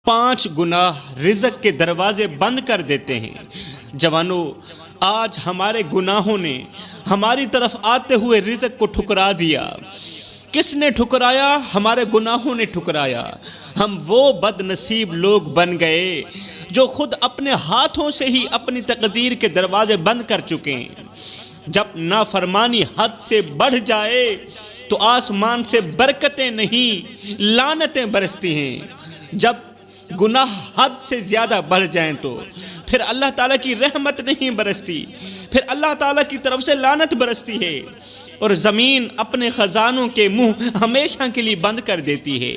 5 گناہ رزق کے دروازے بند کر دیتے ہیں۔ جوانوں، آج ہمارے گناہوں نے ہماری طرف آتے ہوئے رزق کو ٹھکرا دیا۔ کس نے ٹھکرایا؟ ہمارے گناہوں نے ٹھکرایا۔ ہم وہ بد نصیب لوگ بن گئے جو خود اپنے ہاتھوں سے ہی اپنی تقدیر کے دروازے بند کر چکے ہیں۔ جب نافرمانی حد سے بڑھ جائے تو آسمان سے برکتیں نہیں لعنتیں برستی ہیں۔ جب گناہ حد سے زیادہ بڑھ جائیں تو پھر اللہ تعالیٰ کی رحمت نہیں برستی، پھر اللہ تعالیٰ کی طرف سے لعنت برستی ہے، اور زمین اپنے خزانوں کے منہ ہمیشہ کے لیے بند کر دیتی ہے۔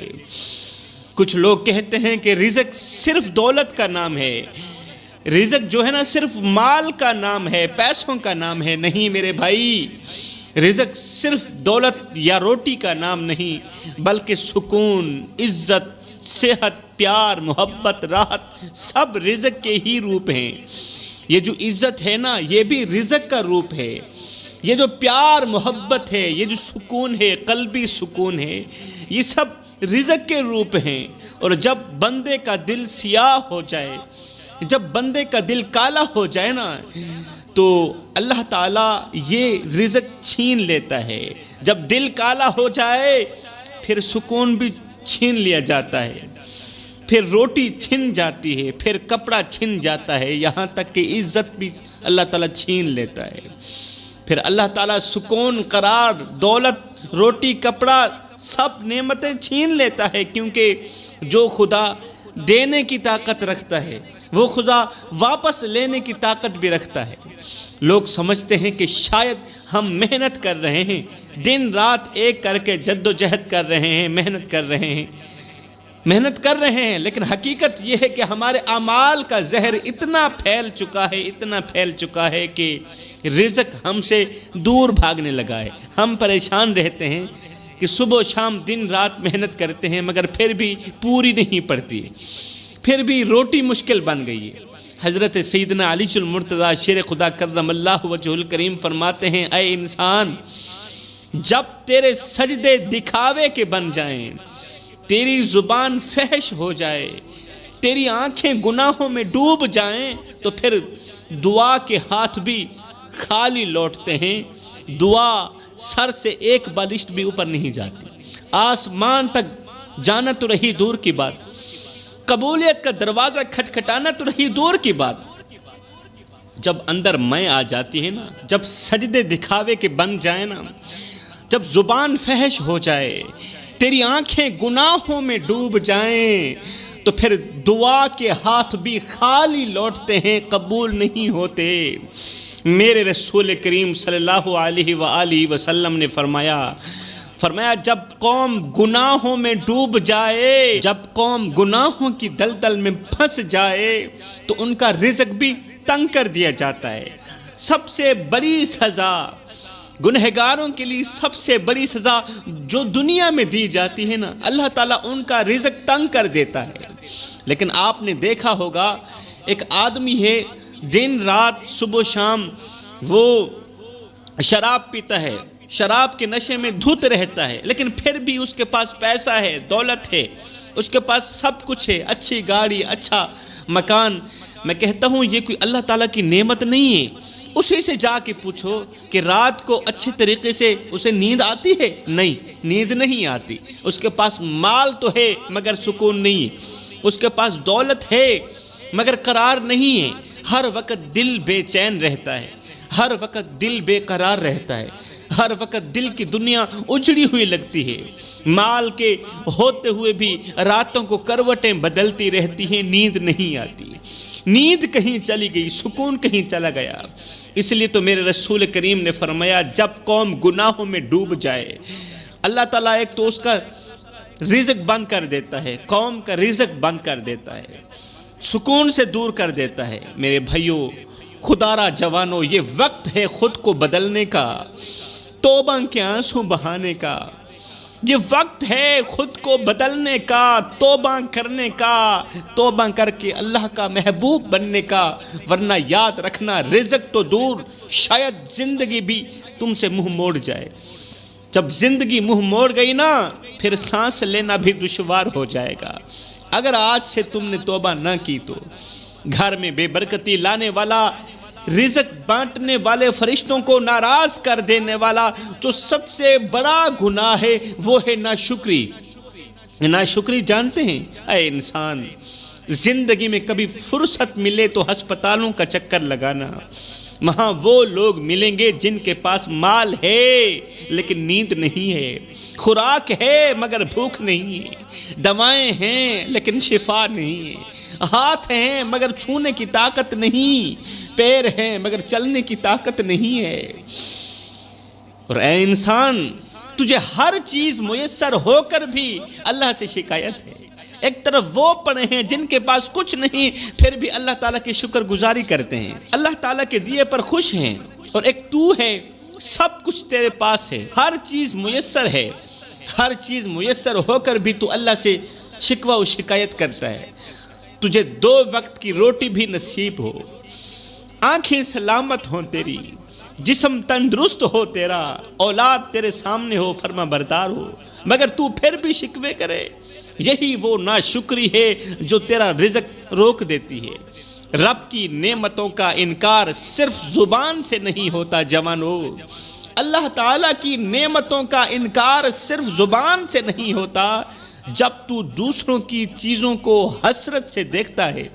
کچھ لوگ کہتے ہیں کہ رزق صرف دولت کا نام ہے، رزق جو ہے نا صرف مال کا نام ہے، پیسوں کا نام ہے۔ نہیں میرے بھائی، رزق صرف دولت یا روٹی کا نام نہیں، بلکہ سکون، عزت، صحت، پیار، محبت، راحت سب رزق کے ہی روپ ہیں۔ یہ جو عزت ہے نا، یہ بھی رزق کا روپ ہے۔ یہ جو پیار محبت ہے، یہ جو سکون ہے، قلبی سکون ہے، یہ سب رزق کے روپ ہیں۔ اور جب بندے کا دل سیاہ ہو جائے، جب بندے کا دل کالا ہو جائے نا، تو اللہ تعالیٰ یہ رزق چھین لیتا ہے۔ جب دل کالا ہو جائے پھر سکون بھی چھین لیا جاتا ہے، پھر روٹی چھن جاتی ہے، پھر کپڑا چھن جاتا ہے، یہاں تک کہ عزت بھی اللہ تعالیٰ چھین لیتا ہے۔ پھر اللہ تعالیٰ سکون، قرار، دولت، روٹی، کپڑا سب نعمتیں چھین لیتا ہے، کیونکہ جو خدا دینے کی طاقت رکھتا ہے وہ خدا واپس لینے کی طاقت بھی رکھتا ہے۔ لوگ سمجھتے ہیں کہ شاید ہم محنت کر رہے ہیں، دن رات ایک کر کے جد و جہد کر رہے ہیں، محنت کر رہے ہیں، لیکن حقیقت یہ ہے کہ ہمارے اعمال کا زہر اتنا پھیل چکا ہے کہ رزق ہم سے دور بھاگنے لگا ہے۔ ہم پریشان رہتے ہیں کہ صبح و شام دن رات محنت کرتے ہیں، مگر پھر بھی پوری نہیں پڑتی، پھر بھی روٹی مشکل بن گئی ہے۔ حضرت سیدنا علی المرتضیٰ شیر خدا کرم اللہ وجہہ الکریم فرماتے ہیں، اے انسان، جب تیرے سجدے دکھاوے کے بن جائیں، تیری زبان فحش ہو جائے، تیری آنکھیں گناہوں میں ڈوب جائیں، تو پھر دعا کے ہاتھ بھی خالی لوٹتے ہیں۔ دعا سر سے ایک بالشت بھی اوپر نہیں جاتی، آسمان تک جانا تو رہی دور کی بات، قبولیت کا دروازہ کھٹکھٹانا تو رہی دور کی بات۔ جب اندر میں آ جاتی ہے نا، جب سجدے دکھاوے کے بن جائیں نا، جب زبان فحش ہو جائے، تیری آنکھیں گناہوں میں ڈوب جائیں، تو پھر دعا کے ہاتھ بھی خالی لوٹتے ہیں، قبول نہیں ہوتے۔ میرے رسول کریم صلی اللہ علیہ وآلہ وسلم نے فرمایا جب قوم گناہوں میں ڈوب جائے، جب قوم گناہوں کی دلدل میں پھنس جائے، تو ان کا رزق بھی تنگ کر دیا جاتا ہے۔ سب سے بڑی سزا گنہگاروں کے لیے، سب سے بڑی سزا جو دنیا میں دی جاتی ہے نا، اللہ تعالیٰ ان کا رزق تنگ کر دیتا ہے۔ لیکن آپ نے دیکھا ہوگا، ایک آدمی ہے، دن رات صبح و شام وہ شراب پیتا ہے، شراب کے نشے میں دھت رہتا ہے، لیکن پھر بھی اس کے پاس پیسہ ہے، دولت ہے، اس کے پاس سب کچھ ہے، اچھی گاڑی، اچھا مکان۔ میں کہتا ہوں یہ کوئی اللہ تعالیٰ کی نعمت نہیں ہے؟ اسی سے جا کے پوچھو کہ رات کو اچھے طریقے سے اسے نیند آتی ہے؟ نہیں، نیند نہیں آتی۔ اس کے پاس مال تو ہے مگر سکون نہیں ہے، اس کے پاس دولت ہے مگر قرار نہیں ہے، ہر وقت دل بے چین رہتا ہے، ہر وقت دل بے قرار رہتا ہے، ہر وقت دل کی دنیا اجڑی ہوئی لگتی ہے، مال کے ہوتے ہوئے بھی راتوں کو کروٹیں بدلتی رہتی ہیں، نیند نہیں آتی، نیند کہیں چلی گئی، سکون کہیں چلا گیا۔ اس لیے تو میرے رسول کریم نے فرمایا، جب قوم گناہوں میں ڈوب جائے، اللہ تعالیٰ ایک تو اس کا رزق بند کر دیتا ہے، قوم کا رزق بند کر دیتا ہے، سکون سے دور کر دیتا ہے۔ میرے بھائیوں، خدارا جوانوں، یہ وقت ہے خود کو بدلنے کا، توبہ کے آنسو بہانے کا، یہ وقت ہے خود کو بدلنے کا، توبہ کرنے کا، توبہ کر کے اللہ کا محبوب بننے کا، ورنہ یاد رکھنا رزق تو دور، شاید زندگی بھی تم سے منہ موڑ جائے۔ جب زندگی منہ موڑ گئی نا پھر سانس لینا بھی دشوار ہو جائے گا۔ اگر آج سے تم نے توبہ نہ کی تو گھر میں بے برکتی لانے والا، رزق بانٹنے والے فرشتوں کو ناراض کر دینے والا جو سب سے بڑا گناہ ہے وہ ہے ناشکری۔ ناشکری جانتے ہیں؟ اے انسان، زندگی میں کبھی فرصت ملے تو ہسپتالوں کا چکر لگانا۔ وہاں وہ لوگ ملیں گے جن کے پاس مال ہے لیکن نیند نہیں ہے، خوراک ہے مگر بھوک نہیں ہے، دوائیں ہیں لیکن شفا نہیں ہے، ہاتھ ہیں مگر چھونے کی طاقت نہیں، پیر ہیں مگر چلنے کی طاقت نہیں ہے۔ اور اے انسان، تجھے ہر چیز میسر ہو کر بھی اللہ سے شکایت ہے۔ ایک طرف وہ پڑے ہیں جن کے پاس کچھ نہیں پھر بھی اللہ تعالیٰ کی شکر گزاری کرتے ہیں، اللہ تعالیٰ کے دیے پر خوش ہیں، اور ایک تو ہے سب کچھ تیرے پاس ہے، ہر چیز میسر ہے، ہر چیز میسر ہو کر بھی تو اللہ سے شکوہ و شکایت کرتا ہے۔ تجھے 2 وقت کی روٹی بھی نصیب ہو، آنکھیں سلامت ہوں تیری، جسم تندرست ہو تیرا، اولاد تیرے سامنے ہو، فرما بردار ہو، مگر تو پھر بھی شکوے کرے، یہی وہ ناشکری ہے جو تیرا رزق روک دیتی ہے۔ رب کی نعمتوں کا انکار صرف زبان سے نہیں ہوتا جوانو، اللہ تعالیٰ کی نعمتوں کا انکار صرف زبان سے نہیں ہوتا۔ جب تو دوسروں کی چیزوں کو حسرت سے دیکھتا ہے،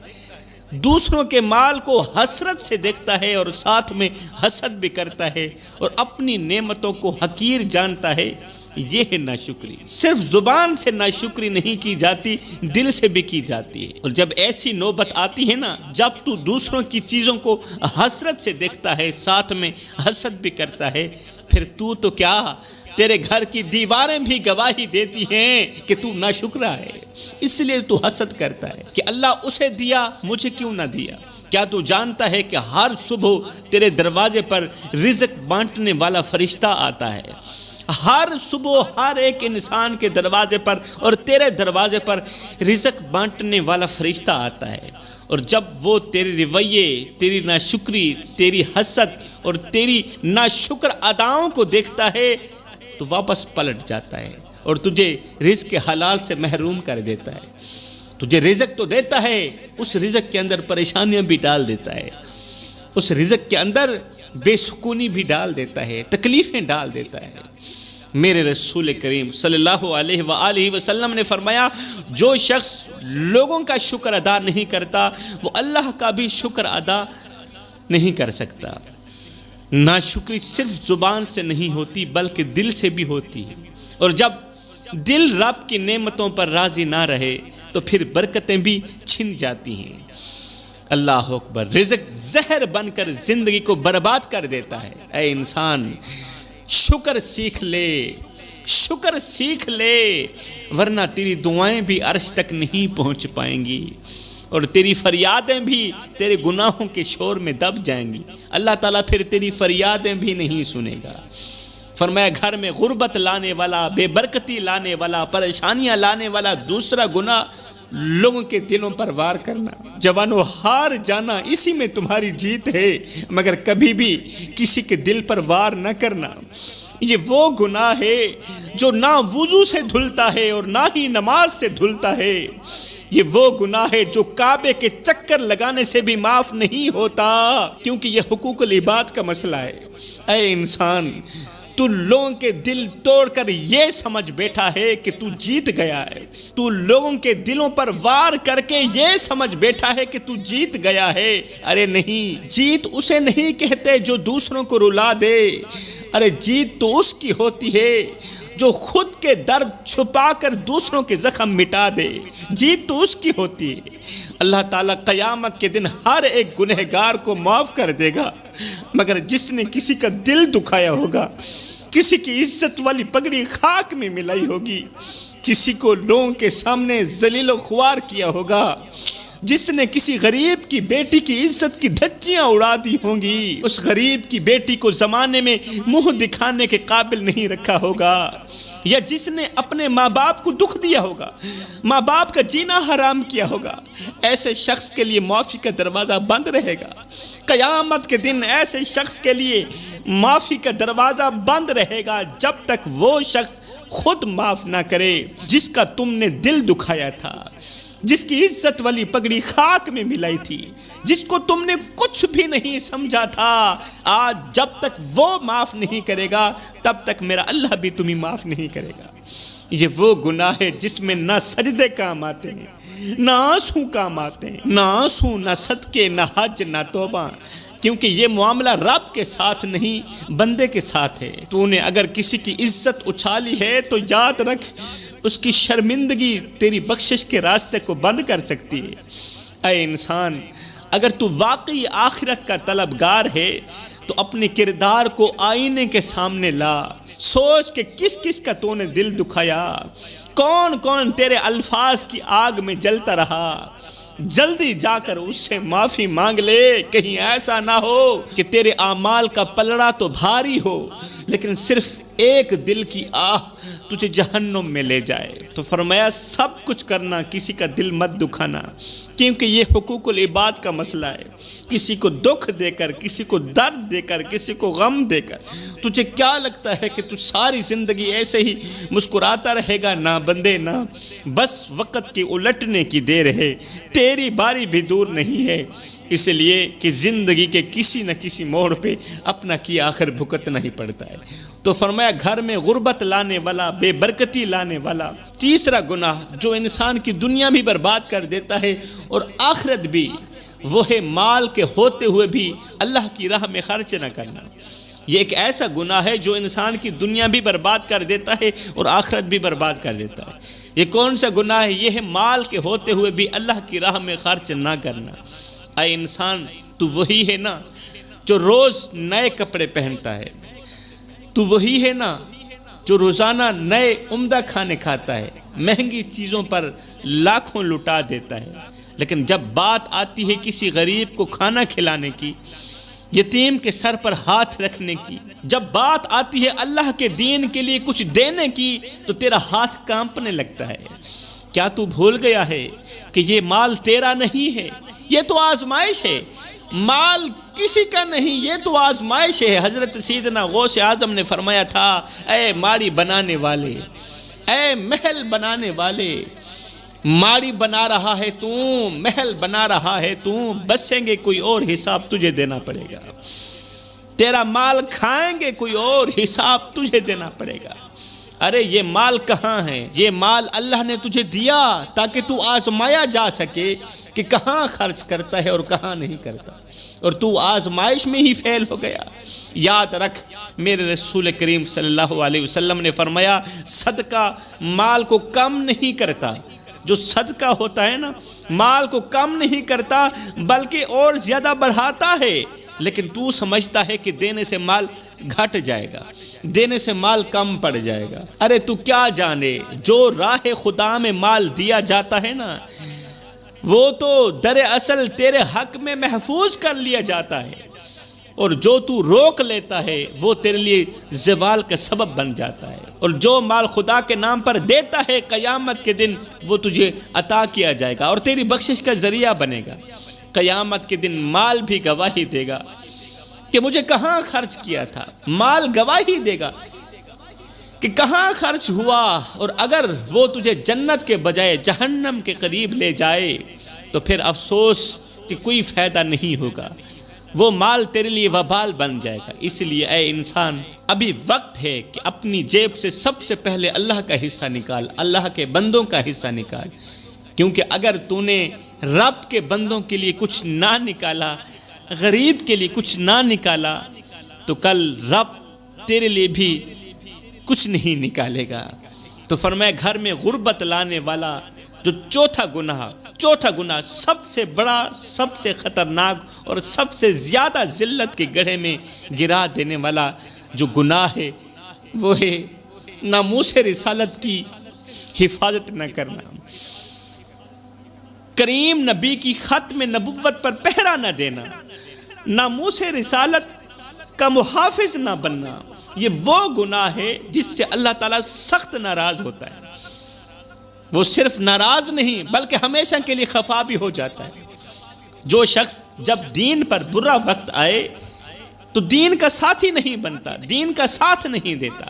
دوسروں کے مال کو حسرت سے دیکھتا ہے اور ساتھ میں حسد بھی کرتا ہے اور اپنی نعمتوں کو حقیر جانتا ہے، یہ ہے ناشکری۔ صرف زبان سے ناشکری نہیں کی جاتی، دل سے بھی کی جاتی ہے۔ اور جب ایسی نوبت آتی ہے نا، جب تو دوسروں کی چیزوں کو حسرت سے دیکھتا ہے، ساتھ میں حسد بھی کرتا ہے، پھر تو کیا، تیرے گھر کی دیواریں بھی گواہی دیتی ہیں کہ تو ناشکرا ہے۔ اس لیے تو حسد کرتا ہے کہ اللہ اسے دیا، مجھے کیوں نہ دیا۔ کیا تو جانتا ہے کہ ہر صبح تیرے دروازے پر رزق بانٹنے والا فرشتہ آتا ہے؟ ہر صبح ہر ایک انسان کے دروازے پر اور تیرے دروازے پر رزق بانٹنے والا فرشتہ آتا ہے، اور جب وہ تیرے رویے، تیری ناشکری، تیری حسد اور تیری ناشکر اداؤں کو دیکھتا ہے تو واپس پلٹ جاتا ہے اور تجھے رزق کے حلال سے محروم کر دیتا ہے۔ تجھے رزق تو دیتا ہے، اس رزق کے اندر پریشانیاں بھی ڈال دیتا ہے، اس رزق کے اندر بے سکونی بھی ڈال دیتا ہے، تکلیفیں ڈال دیتا ہے۔ میرے رسول کریم صلی اللہ علیہ وآلہ وسلم نے فرمایا، جو شخص لوگوں کا شکر ادا نہیں کرتا وہ اللہ کا بھی شکر ادا نہیں کر سکتا۔ ناشکری صرف زبان سے نہیں ہوتی بلکہ دل سے بھی ہوتی ہے، اور جب دل رب کی نعمتوں پر راضی نہ رہے تو پھر برکتیں بھی چھن جاتی ہیں۔ اللہ اکبر۔ رزق زہر بن کر زندگی کو برباد کر دیتا ہے۔ اے انسان، شکر سیکھ لے، شکر سیکھ لے، ورنہ تیری دعائیں بھی عرش تک نہیں پہنچ پائیں گی اور تیری فریادیں بھی تیرے گناہوں کے شور میں دب جائیں گی۔ اللہ تعالیٰ پھر تیری فریادیں بھی نہیں سنے گا۔ فرمایا، گھر میں غربت لانے والا، بے برکتی لانے والا، پریشانیاں لانے والا دوسرا گناہ لوگوں کے دلوں پر وار کرنا۔ جوانو، ہار جانا اسی میں تمہاری جیت ہے، مگر کبھی بھی کسی کے دل پر وار نہ کرنا۔ یہ وہ گناہ ہے جو نہ وضو سے دھلتا ہے اور نہ ہی نماز سے دھلتا ہے۔ یہ وہ گناہ ہے جو کعبے کے چکر لگانے سے بھی معاف نہیں ہوتا، کیونکہ یہ حقوق العباد کا مسئلہ ہے۔ اے انسان، تو لوگوں کے دل توڑ کر یہ سمجھ بیٹھا ہے کہ تو جیت گیا ہے، تو لوگوں کے دلوں پر وار کر کے یہ سمجھ بیٹھا ہے کہ تو جیت گیا ہے۔ ارے نہیں، جیت اسے نہیں کہتے جو دوسروں کو رلا دے، ارے جیت تو اس کی ہوتی ہے جو خود کے درد چھپا کر دوسروں کے زخم مٹا دے۔ جیت تو اس کی ہوتی ہے۔ اللہ تعالیٰ قیامت کے دن ہر ایک گنہگار کو معاف کر دے گا، مگر جس نے کسی کا دل دکھایا ہوگا، کسی کی عزت والی پگڑی خاک میں ملائی ہوگی، کسی کو لوگوں کے سامنے ذلیل و خوار کیا ہوگا، جس نے کسی غریب کی بیٹی کی عزت کی دھجیاں اڑا دی ہوں گی، اس غریب کی بیٹی کو زمانے میں منہ دکھانے کے قابل نہیں رکھا ہوگا، یا جس نے اپنے ماں باپ کو دکھ دیا ہوگا، ماں باپ کا جینا حرام کیا ہوگا، ایسے شخص کے لیے معافی کا دروازہ بند رہے گا۔ قیامت کے دن ایسے شخص کے لیے معافی کا دروازہ بند رہے گا جب تک وہ شخص خود معاف نہ کرے جس کا تم نے دل دکھایا تھا، جس کی عزت والی پگڑی خاک میں ملائی تھی، جس کو تم نے کچھ بھی نہیں سمجھا تھا۔ آج جب تک وہ معاف نہیں کرے گا تب تک میرا اللہ بھی تمہیں معاف نہیں کرے گا۔ یہ وہ گناہ ہے جس میں نہ سجدے کام آتے ہیں، نہ آنسو کام آتے ہیں، نہ آنسو، نہ صدقے، نہ حج، نہ توبہ، کیونکہ یہ معاملہ رب کے ساتھ نہیں بندے کے ساتھ ہے۔ تو نے اگر کسی کی عزت اچھالی ہے تو یاد رکھ اس کی شرمندگی تیری بخشش کے راستے کو بند کر سکتی ہے۔ اے انسان، اگر تو واقعی آخرت کا طلبگار ہے تو اپنے کردار کو آئینے کے سامنے لا، سوچ کہ کس کس کا تو نے دل دکھایا، کون کون تیرے الفاظ کی آگ میں جلتا رہا۔ جلدی جا کر اس سے معافی مانگ لے، کہیں ایسا نہ ہو کہ تیرے اعمال کا پلڑا تو بھاری ہو لیکن صرف ایک دل کی آہ تجھے جہنم میں لے جائے۔ تو فرمایا سب کچھ کرنا، کسی کا دل مت دکھانا، کیونکہ یہ حقوق العباد کا مسئلہ ہے۔ کسی کو دکھ دے کر، کسی کو درد دے کر، کسی کو غم دے کر تجھے کیا لگتا ہے کہ تو ساری زندگی ایسے ہی مسکراتا رہے گا؟ نہ بندے نہ، بس وقت کے الٹنے کی دیر ہے، تیری باری بھی دور نہیں ہے، اس لیے کہ زندگی کے کسی نہ کسی موڑ پہ اپنا کی آخر بھگتنا ہی پڑتا ہے۔ تو فرمایا گھر میں غربت لانے والا، بے برکتی لانے والا تیسرا گناہ جو انسان کی دنیا بھی برباد کر دیتا ہے اور آخرت بھی، وہ ہے مال کے ہوتے ہوئے بھی اللہ کی راہ میں خرچ نہ کرنا۔ یہ ایک ایسا گناہ ہے جو انسان کی دنیا بھی برباد کر دیتا ہے اور آخرت بھی برباد کر دیتا ہے۔ یہ کون سا گناہ ہے؟ یہ ہے مال کے ہوتے ہوئے بھی اللہ کی راہ میں خرچ نہ کرنا۔ اے انسان، تو وہی ہے نا جو روز نئے کپڑے پہنتا ہے، تو وہی ہے نا جو روزانہ نئے عمدہ کھانے کھاتا ہے، مہنگی چیزوں پر لاکھوں لٹا دیتا ہے، لیکن جب بات آتی ہے کسی غریب کو کھانا کھلانے کی، یتیم کے سر پر ہاتھ رکھنے کی، جب بات آتی ہے اللہ کے دین کے لیے کچھ دینے کی، تو تیرا ہاتھ کانپنے لگتا ہے۔ کیا تو بھول گیا ہے کہ یہ مال تیرا نہیں ہے؟ یہ تو آزمائش ہے، مال کسی کا نہیں، یہ تو آزمائش ہے۔ حضرت سیدنا غوث اعظم نے فرمایا تھا، اے ماڑی بنانے والے، اے محل بنانے والے، ماڑی بنا رہا ہے تو، محل بنا رہا ہے تو، بسیں گے کوئی اور، حساب تجھے دینا پڑے گا۔ تیرا مال کھائیں گے کوئی اور، حساب تجھے دینا پڑے گا۔ ارے یہ مال کہاں ہے؟ یہ مال اللہ نے تجھے دیا تاکہ تو آزمایا جا سکے کہ کہاں خرچ کرتا ہے اور کہاں نہیں کرتا، اور تو آزمائش میں ہی فیل ہو گیا۔ یاد رکھ، میرے رسول کریم صلی اللہ علیہ وسلم نے فرمایا، صدقہ مال کو کم نہیں کرتا۔ جو صدقہ ہوتا ہے نا، مال کو کم نہیں کرتا بلکہ اور زیادہ بڑھاتا ہے، لیکن تو سمجھتا ہے کہ دینے سے مال گھٹ جائے گا، دینے سے مال کم پڑ جائے گا۔ ارے تو کیا جانے، جو راہ خدا میں مال دیا جاتا ہے نا، وہ تو در اصل تیرے حق میں محفوظ کر لیا جاتا ہے، اور جو تو روک لیتا ہے وہ تیرے لیے زوال کا سبب بن جاتا ہے۔ اور جو مال خدا کے نام پر دیتا ہے، قیامت کے دن وہ تجھے عطا کیا جائے گا اور تیری بخشش کا ذریعہ بنے گا۔ قیامت کے دن مال بھی گواہی دے گا کہ مجھے کہاں خرچ کیا تھا، مال گواہی دے گا کہ کہاں خرچ ہوا، اور اگر وہ تجھے جنت کے بجائے جہنم کے قریب لے جائے تو پھر افسوس کہ کوئی فائدہ نہیں ہوگا، وہ مال تیرے لیے وبال بن جائے گا۔ اس لیے اے انسان، ابھی وقت ہے کہ اپنی جیب سے سب سے پہلے اللہ کا حصہ نکال، اللہ کے بندوں کا حصہ نکال، کیونکہ اگر تو نے رب کے بندوں کے لیے کچھ نہ نکالا، غریب کے لیے کچھ نہ نکالا، تو کل رب تیرے لیے بھی کچھ نہیں نکالے گا۔ تو فرمایا گھر میں غربت لانے والا جو چوتھا گناہ سب سے بڑا، سب سے خطرناک اور سب سے زیادہ ذلت کے گڑھے میں گرا دینے والا جو گناہ ہے، وہ ہے ناموس رسالت کی حفاظت نہ کرنا۔ کریم نبی کی ختم نبوت پر پہرا نہ دینا، ناموس رسالت کا محافظ نہ بننا، یہ وہ گناہ ہے جس سے اللہ تعالیٰ سخت ناراض ہوتا ہے۔ وہ صرف ناراض نہیں بلکہ ہمیشہ کے لیے خفا بھی ہو جاتا ہے۔ جو شخص جب دین پر برا وقت آئے تو دین کا ساتھی نہیں بنتا، دین کا ساتھ نہیں دیتا،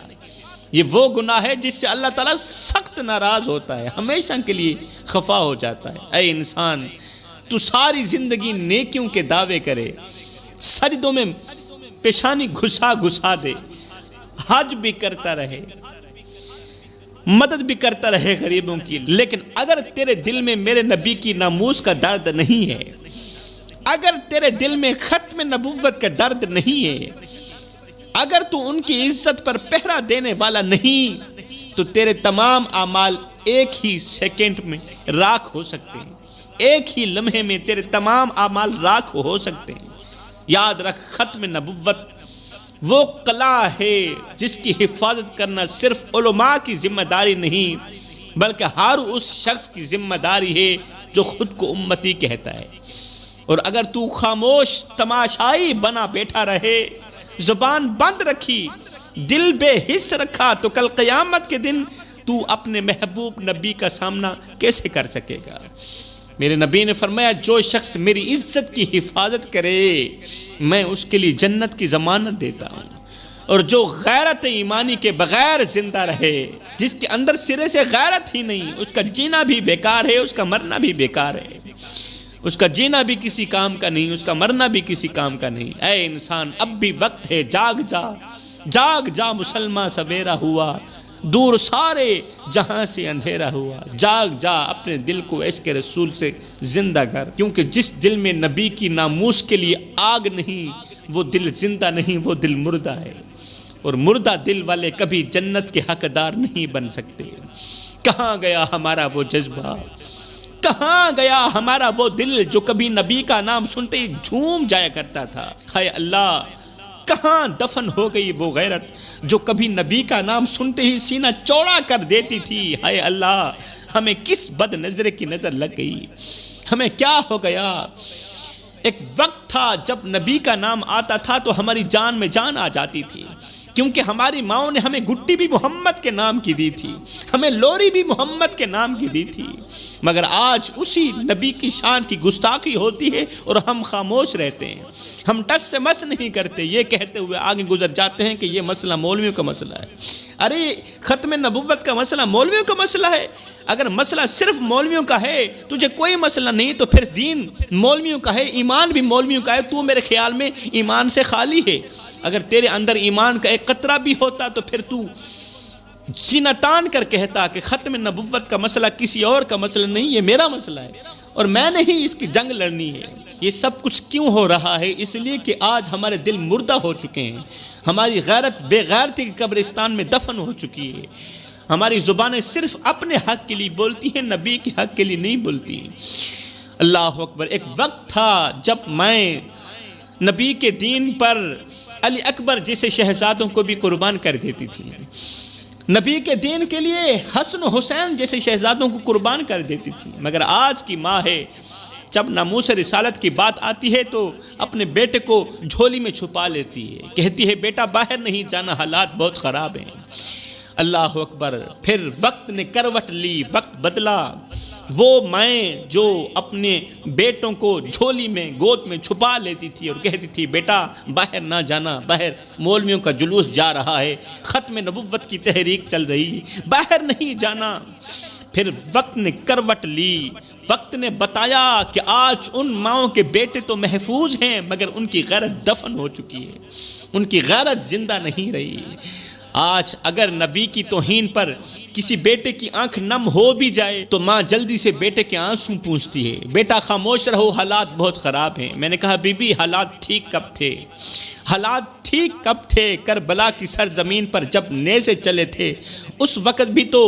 یہ وہ گناہ ہے جس سے اللہ تعالیٰ سخت ناراض ہوتا ہے، ہمیشہ کے لیے خفا ہو جاتا ہے۔ اے انسان، تو ساری زندگی نیکیوں کے دعوے کرے، سجدوں میں پیشانی گھسا گھسا دے، حج بھی کرتا رہے، مدد بھی کرتا رہے غریبوں کی، لیکن اگر تیرے دل میں میرے نبی کی ناموس کا درد نہیں ہے، اگر تیرے دل میں ختم نبوت کا درد نہیں ہے، اگر تو ان کی عزت پر پہرا دینے والا نہیں، تو تیرے تمام اعمال ایک ہی سیکنڈ میں راکھ ہو سکتے ہیں، ایک ہی لمحے میں تیرے تمام اعمال راکھ ہو سکتے ہیں۔ یاد رکھ، ختم نبوت وہ قلعہ ہے جس کی حفاظت کرنا صرف علماء کی ذمہ داری نہیں بلکہ ہر اس شخص کی ذمہ داری ہے جو خود کو امتی کہتا ہے۔ اور اگر تو خاموش تماشائی بنا بیٹھا رہے، زبان بند رکھی، دل بے حس رکھا، تو کل قیامت کے دن تو اپنے محبوب نبی کا سامنا کیسے کر سکے گا؟ میرے نبی نے فرمایا، جو شخص میری عزت کی حفاظت کرے میں اس کے لیے جنت کی ضمانت دیتا ہوں، اور جو غیرت ایمانی کے بغیر زندہ رہے، جس کے اندر سرے سے غیرت ہی نہیں، اس کا جینا بھی بیکار ہے، اس کا مرنا بھی بیکار ہے، اس کا جینا بھی کسی کام کا نہیں، اس کا مرنا بھی کسی کام کا نہیں۔ اے انسان، اب بھی وقت ہے، جاگ جا، جاگ جا مسلمان، سویرا ہوا، دور سارے جہاں سے اندھیرا ہوا، جاگ جا، اپنے دل کو عشق رسول سے زندہ کر، کیونکہ جس دل میں نبی کی ناموس کے لیے آگ نہیں، وہ دل زندہ نہیں، وہ دل مردہ ہے، اور مردہ دل والے کبھی جنت کے حقدار نہیں بن سکتے۔ کہاں گیا ہمارا وہ جذبہ، کہاں گیا ہمارا وہ دل جو کبھی نبی کا نام سنتے ہی جھوم جایا کرتا تھا؟ ہائے اللہ، کہاں دفن ہو گئی وہ غیرت جو کبھی نبی کا نام سنتے ہی سینہ چوڑا کر دیتی تھی؟ ہائے اللہ، ہمیں کس بد نظر کی نظر لگ گئی، ہمیں کیا ہو گیا؟ ایک وقت تھا جب نبی کا نام آتا تھا تو ہماری جان میں جان آ جاتی تھی، کیونکہ ہماری ماؤں نے ہمیں گٹی بھی محمد کے نام کی دی تھی، ہمیں لوری بھی محمد کے نام کی دی تھی، مگر آج اسی نبی کی شان کی گستاخی ہوتی ہے اور ہم خاموش رہتے ہیں، ہم ٹس سے مس نہیں کرتے، یہ کہتے ہوئے آگے گزر جاتے ہیں کہ یہ مسئلہ مولویوں کا مسئلہ ہے۔ ارے ختم نبوت کا مسئلہ مولویوں کا مسئلہ ہے؟ اگر مسئلہ صرف مولویوں کا ہے، تجھے کوئی مسئلہ نہیں، تو پھر دین مولویوں کا ہے، ایمان بھی مولویوں کا ہے، تو میرے خیال میں ایمان سے خالی ہے۔ اگر تیرے اندر ایمان کا ایک قطرہ بھی ہوتا تو پھر تو سینہ تان کر کہتا کہ ختم نبوت کا مسئلہ کسی اور کا مسئلہ نہیں، یہ میرا مسئلہ ہے اور میں نے ہی اس کی جنگ لڑنی ہے۔ یہ سب کچھ کیوں ہو رہا ہے؟ اس لیے کہ آج ہمارے دل مردہ ہو چکے ہیں، ہماری غیرت بے غیرتی کے قبرستان میں دفن ہو چکی ہے، ہماری زبانیں صرف اپنے حق کے لیے بولتی ہیں، نبی کے حق کے لیے نہیں بولتی۔ اللہ اکبر! ایک وقت تھا جب میں نبی کے دین پر علی اکبر جیسے شہزادوں کو بھی قربان کر دیتی تھی، نبی کے دین کے لیے حسن و حسین جیسے شہزادوں کو قربان کر دیتی تھی، مگر آج کی ماں ہے، جب ناموس رسالت کی بات آتی ہے تو اپنے بیٹے کو جھولی میں چھپا لیتی ہے، کہتی ہے بیٹا باہر نہیں جانا، حالات بہت خراب ہیں۔ اللہ اکبر! پھر وقت نے کروٹ لی، وقت بدلا، وہ مائیں جو اپنے بیٹوں کو جھولی میں گود میں چھپا لیتی تھی اور کہتی تھی بیٹا باہر نہ جانا، باہر مولویوں کا جلوس جا رہا ہے، ختم نبوت کی تحریک چل رہی، باہر نہیں جانا۔ پھر وقت نے کروٹ لی، وقت نے بتایا کہ آج ان ماؤں کے بیٹے تو محفوظ ہیں مگر ان کی غیرت دفن ہو چکی ہے، ان کی غیرت زندہ نہیں رہی۔ آج اگر نبی کی توہین پر کسی بیٹے کی آنکھ نم ہو بھی جائے تو ماں جلدی سے بیٹے کے آنسو پوچھتی ہے، بیٹا خاموش رہو، حالات بہت خراب ہیں۔ میں نے کہا بی بی حالات ٹھیک کب تھے؟ حالات ٹھیک کب تھے؟ کربلا کی سرزمین پر جب نیزے چلے تھے اس وقت بھی تو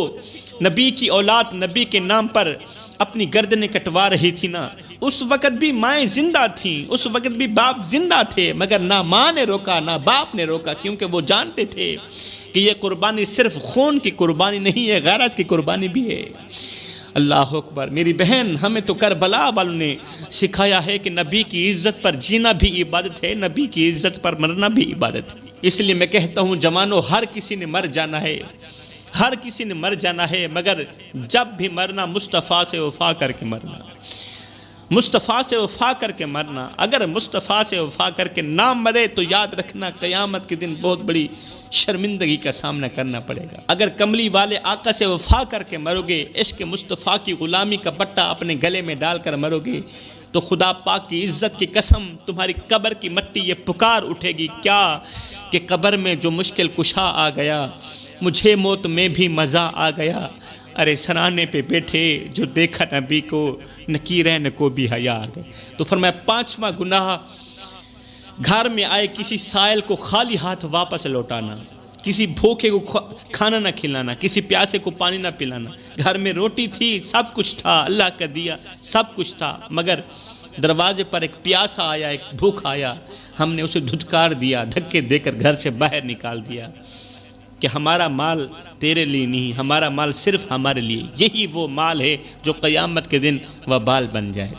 نبی کی اولاد نبی کے نام پر اپنی گردنیں کٹوا رہی تھی نا، اس وقت بھی مائیں زندہ تھیں، اس وقت بھی باپ زندہ تھے، مگر نہ ماں نے روکا نہ باپ نے روکا، کیونکہ وہ جانتے تھے کہ یہ قربانی صرف خون کی قربانی نہیں ہے، غیرت کی قربانی بھی ہے۔ اللہ اکبر۔ میری بہن، ہمیں تو کربلا والوں نے سکھایا ہے کہ نبی کی عزت پر جینا بھی عبادت ہے، نبی کی عزت پر مرنا بھی عبادت ہے۔ اس لیے میں کہتا ہوں جوانوں، ہر کسی نے مر جانا ہے، ہر کسی نے مر جانا ہے، مگر جب بھی مرنا مصطفیٰ سے وفا کر کے مرنا، مصطفیٰ سے وفا کر کے مرنا۔ اگر مصطفیٰ سے وفا کر کے نہ مرے تو یاد رکھنا قیامت کے دن بہت بڑی شرمندگی کا سامنا کرنا پڑے گا۔ اگر کملی والے آقا سے وفا کر کے مرو گے، عشق مصطفیٰ کی غلامی کا پٹا اپنے گلے میں ڈال کر مرو گے، تو خدا پاک کی عزت کی قسم تمہاری قبر کی مٹی یہ پکار اٹھے گی کیا کہ قبر میں جو مشکل کشا آ گیا، مجھے موت میں بھی مزہ آ گیا۔ ارے سرانے پہ بیٹھے جو دیکھا نبی کو، نکیرین کو بھی حیا آ گئے۔ تو فرمایا پانچواں گناہ، گھر میں آئے کسی سائل کو خالی ہاتھ واپس لوٹانا، کسی بھوکے کو کھانا نہ کھلانا، کسی پیاسے کو پانی نہ پلانا۔ گھر میں روٹی تھی، سب کچھ تھا، اللہ کا دیا سب کچھ تھا، مگر دروازے پر ایک پیاسا آیا، ایک بھوک آیا، ہم نے اسے دھتکار دیا، دھکے دے کر گھر سے باہر نکال دیا کہ ہمارا مال تیرے لیے نہیں، ہمارا مال صرف ہمارے لیے۔ یہی وہ مال ہے جو قیامت کے دن وبال بن جائے۔